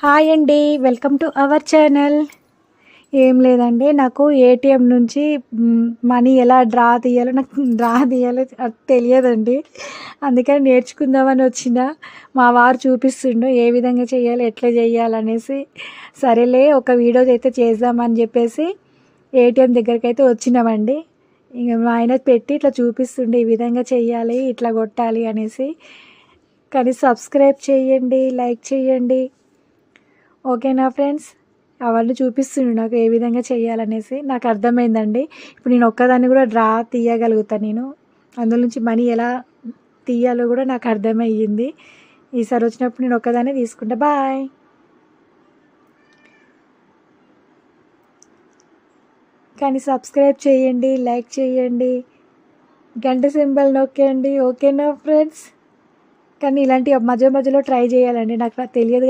Hi అండి, welcome to our channel. ఏం లేదండి, నాకు ఏటీఎం నుంచి మనీ ఎలా డ్రా తీయాలో అది తెలియదండి. అందుకని నేర్చుకుందామని వచ్చిన. మా వారు చూపిస్తుండు ఏ విధంగా చేయాలి, ఎట్లా చేయాలనేసి. సరేలే ఒక వీడియో అయితే చేద్దామని చెప్పేసి ఏటీఎం దగ్గరికి అయితే వచ్చినామండి. ఇంక మా ఆయన పెట్టి ఇట్లా చూపిస్తుండే ఈ విధంగా చేయాలి, ఇట్లా కొట్టాలి అనేసి. కానీ సబ్స్క్రైబ్ చేయండి, లైక్ చేయండి, ఓకేనా ఫ్రెండ్స్. అవన్నీ చూపిస్తుండు నాకు ఏ విధంగా చేయాలనేసి. నాకు అర్థమైందండి. ఇప్పుడు నేను ఒక్కదాన్ని కూడా డ్రా తీయగలుగుతాను. నేను అందులో నుంచి మనీ ఎలా తీయాలో కూడా నాకు అర్థమయ్యింది. ఈసారి వచ్చినప్పుడు నేను ఒక్కదాన్ని తీసుకుంటా. బాయ్. కానీ సబ్స్క్రైబ్ చేయండి, లైక్ చేయండి, గంట సింబల్ నొక్కండి, ఓకేనా ఫ్రెండ్స్. కానీ ఇలాంటి మధ్య మధ్యలో ట్రై చేయాలండి, నాకు తెలియదు.